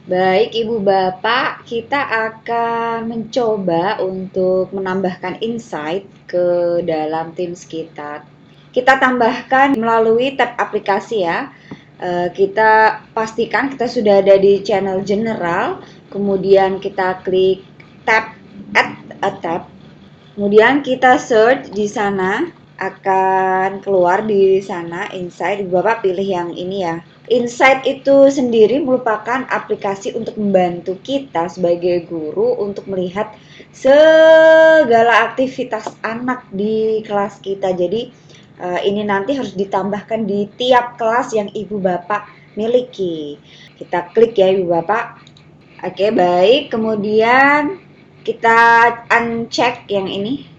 Baik Ibu Bapak, kita akan mencoba untuk menambahkan insight ke dalam Teams kita. Kita tambahkan melalui tab aplikasi ya. Kita pastikan kita sudah ada di channel general, kemudian kita klik tab add a tab. Kemudian kita search di sana, akan keluar di sana Insight. Bapak pilih yang ini ya. Insight itu sendiri merupakan aplikasi untuk membantu kita sebagai guru untuk melihat segala aktivitas anak di kelas kita. Jadi ini nanti harus ditambahkan di tiap kelas yang Ibu Bapak miliki. Kita klik ya Ibu Bapak. Oke, baik. Kemudian kita uncheck yang ini.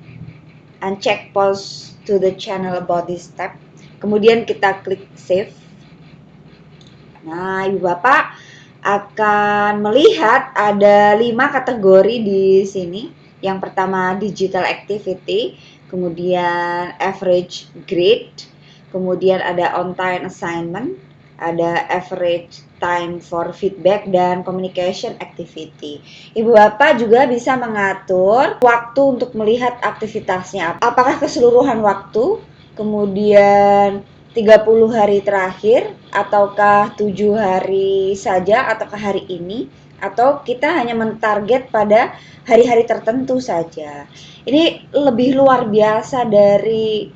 Uncheck pause to the channel about this tab. Kemudian kita klik save. Nah, Ibu Bapak akan melihat ada 5 kategori di sini. Yang pertama digital activity, kemudian average grade, kemudian ada on time assignment, ada average time for feedback, dan communication activity. Ibu Bapak juga bisa mengatur waktu untuk melihat aktivitasnya. Apakah keseluruhan waktu, kemudian 30 hari terakhir, ataukah 7 hari saja, ataukah hari ini, atau kita hanya mentarget pada hari-hari tertentu saja. Ini lebih luar biasa dari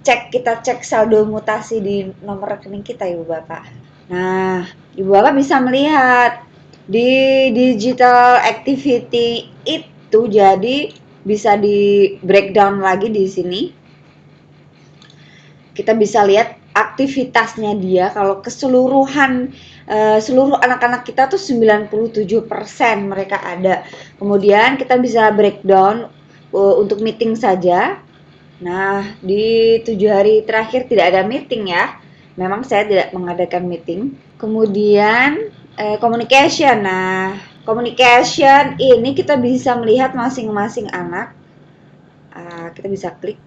kita cek saldo mutasi di nomor rekening kita, Ibu Bapak. Nah, Ibu Bapak bisa melihat di digital activity itu, jadi bisa di breakdown lagi di sini. Kita bisa lihat aktivitasnya dia. Kalau keseluruhan seluruh anak-anak kita tuh 97% mereka ada. Kemudian kita bisa breakdown untuk meeting saja. Nah, di 7 hari terakhir tidak ada meeting ya. Memang saya tidak mengadakan meeting. Kemudian communication. Nah, communication ini kita bisa melihat masing-masing anak. Kita bisa klik.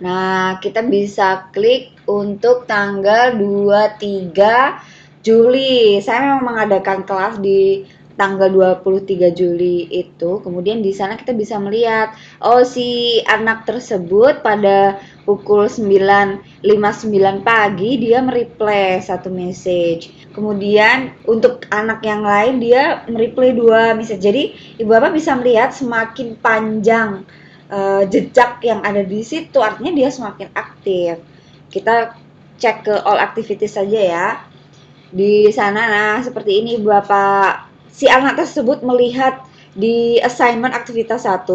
Nah, kita bisa klik untuk tanggal 23 Juli. Saya memang mengadakan kelas di tanggal 23 Juli itu. Kemudian di sana kita bisa melihat, oh si anak tersebut pada pukul 9.59 pagi dia mereply satu message. Kemudian untuk anak yang lain dia mereply 2 message. Jadi Ibu Bapak bisa melihat semakin panjang jejak yang ada di situ, artinya dia semakin aktif. Kita cek ke all activities saja ya. Di sana, nah seperti ini Bapak, si anak tersebut melihat di assignment aktivitas 1,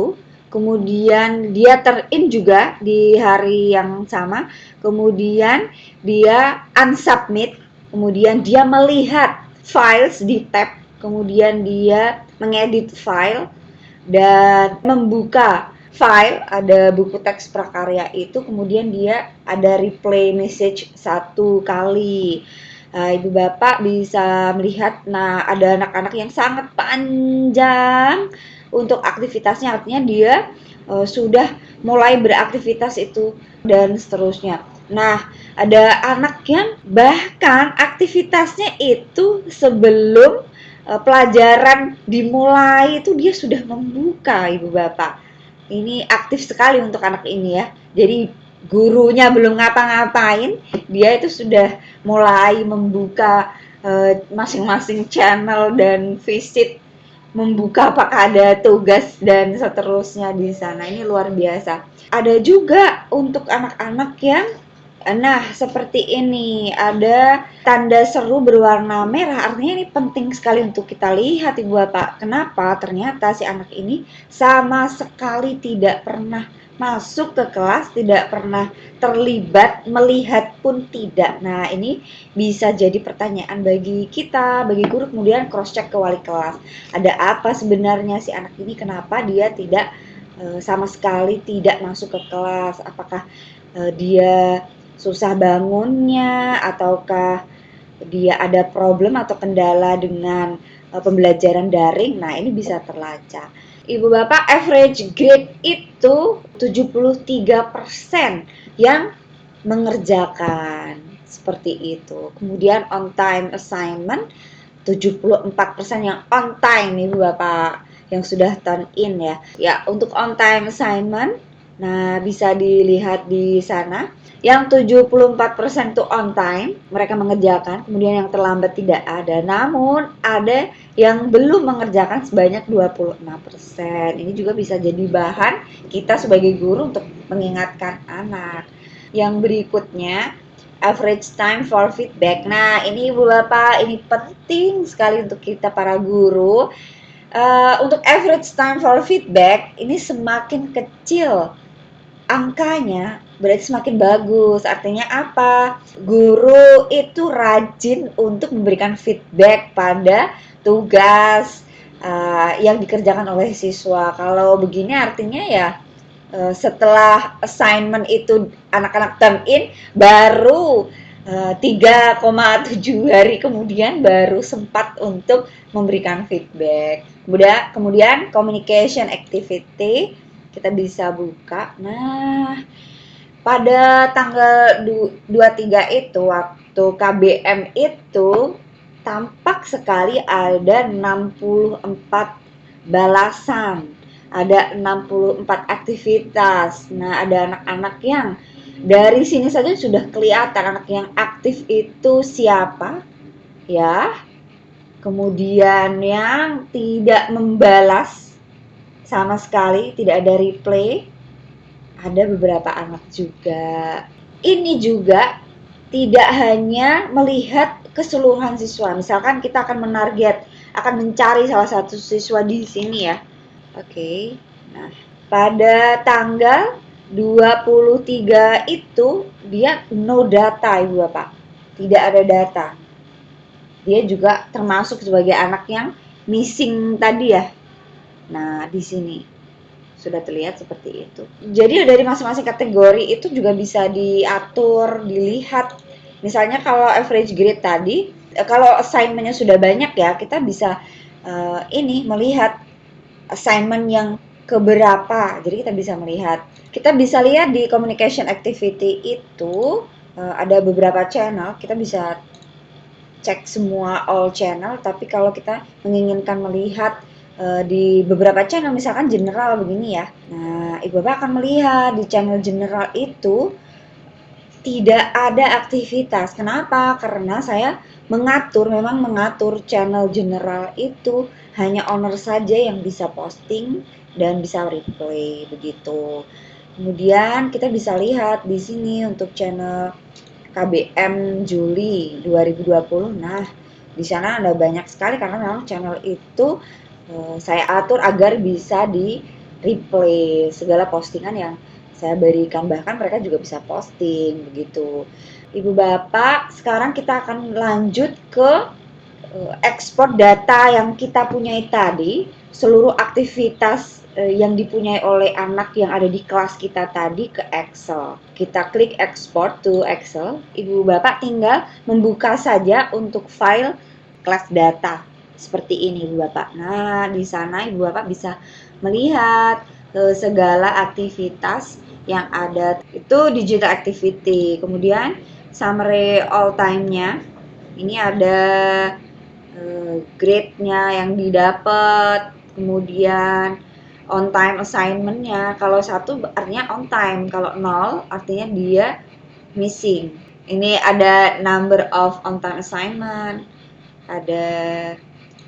kemudian dia ter-in juga di hari yang sama, kemudian dia unsubmit, kemudian dia melihat files di tab, kemudian dia mengedit file dan membuka file, ada buku teks prakarya itu, kemudian dia ada replay message 1 kali. Ibu Bapak bisa melihat, nah ada anak-anak yang sangat panjang untuk aktivitasnya, artinya dia sudah mulai beraktivitas itu dan seterusnya. Nah, ada anak yang bahkan aktivitasnya itu sebelum pelajaran dimulai itu dia sudah membuka, Ibu Bapak. Ini aktif sekali untuk anak ini ya. Jadi gurunya belum ngapa-ngapain, dia itu sudah mulai membuka masing-masing channel dan visit, membuka apakah ada tugas dan seterusnya di sana. Ini luar biasa. Ada juga untuk anak-anak yang seperti ini, ada tanda seru berwarna merah, artinya ini penting sekali untuk kita lihat Ibu Bapak. Kenapa? Ternyata si anak ini sama sekali tidak pernah masuk ke kelas, tidak pernah terlibat, melihat pun tidak. Nah, ini bisa jadi pertanyaan bagi kita, bagi guru, kemudian cross check ke wali kelas. Ada apa sebenarnya si anak ini, kenapa dia tidak sama sekali tidak masuk ke kelas? Apakah dia susah bangunnya, ataukah dia ada problem atau kendala dengan pembelajaran daring? Nah, ini bisa terlacak. Ibu Bapak, average grade itu 73% yang mengerjakan seperti itu. Kemudian on time assignment 74% yang on time Ibu Bapak yang sudah turn in ya. Ya, untuk on time assignment, nah bisa dilihat di sana. Yang 74% itu on time, mereka mengerjakan, kemudian yang terlambat tidak ada. Namun ada yang belum mengerjakan sebanyak 26%. Ini juga bisa jadi bahan kita sebagai guru untuk mengingatkan anak. Yang berikutnya, average time for feedback. Nah, ini Ibu Bapak, ini penting sekali untuk kita para guru. Untuk average time for feedback, ini semakin kecil angkanya, berarti semakin bagus. Artinya apa? Guru itu rajin untuk memberikan feedback pada tugas yang dikerjakan oleh siswa. Kalau begini artinya ya setelah assignment itu anak-anak turn in, baru 3,7 hari kemudian baru sempat untuk memberikan feedback. Kemudian communication activity kita bisa buka. Nah, pada tanggal 23 itu waktu KBM itu tampak sekali ada 64 balasan, ada 64 aktivitas. Nah, ada anak-anak yang dari sini saja sudah kelihatan anak yang aktif itu siapa, ya. Kemudian yang tidak membalas sama sekali, tidak ada replay, ada beberapa anak juga. Ini juga tidak hanya melihat keseluruhan siswa. Misalkan kita akan akan mencari salah satu siswa di sini ya. Oke. Nah, pada tanggal 23 itu dia no data Ibu Bapak. Tidak ada data. Dia juga termasuk sebagai anak yang missing tadi ya. Nah, di sini sudah terlihat seperti itu. Jadi dari masing-masing kategori itu juga bisa diatur, dilihat. Misalnya kalau average grade tadi, kalau assignment-nya sudah banyak ya, kita bisa melihat assignment yang keberapa. Jadi kita bisa melihat. Kita bisa lihat di communication activity itu ada beberapa channel, kita bisa cek semua all channel, tapi kalau kita menginginkan melihat di beberapa channel, misalkan general begini ya. Nah, Ibu Bapak akan melihat di channel general itu tidak ada aktivitas. Kenapa? Karena saya memang mengatur channel general itu hanya owner saja yang bisa posting dan bisa replay begitu. Kemudian kita bisa lihat di sini untuk channel KBM Juli 2020. Nah, di sana ada banyak sekali karena memang channel itu saya atur agar bisa di replay segala postingan yang saya berikan, bahkan mereka juga bisa posting begitu. Ibu Bapak, sekarang kita akan lanjut ke ekspor data yang kita punyai tadi, seluruh aktivitas yang dipunyai oleh anak yang ada di kelas kita tadi ke Excel. Kita klik export to Excel. Ibu Bapak tinggal membuka saja untuk file kelas data. Seperti ini Ibu Bapak. Nah, di sana Ibu Bapak bisa melihat segala aktivitas yang ada. Itu digital activity. Kemudian summary all time-nya. Ini ada grade-nya yang didapat. Kemudian on time assignment-nya. Kalau 1 artinya on time, kalau 0 artinya dia missing. Ini ada number of on time assignment, ada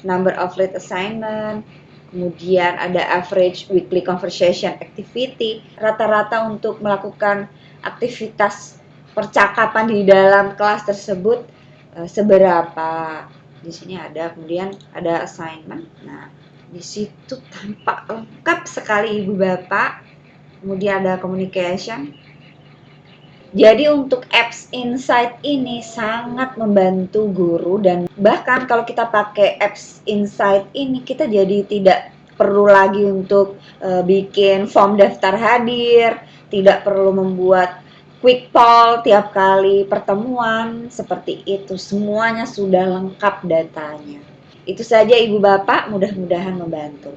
number of late assignment, kemudian ada average weekly conversation activity, rata-rata untuk melakukan aktivitas percakapan di dalam kelas tersebut seberapa. Di sini ada, kemudian ada assignment. Nah, di situ tampak lengkap sekali Ibu Bapak. Kemudian ada communication. Jadi untuk apps Insight ini sangat membantu guru, dan bahkan kalau kita pakai apps Insight ini kita jadi tidak perlu lagi untuk bikin form daftar hadir, tidak perlu membuat quick poll tiap kali pertemuan seperti itu. Semuanya sudah lengkap datanya. Itu saja Ibu Bapak, mudah-mudahan membantu.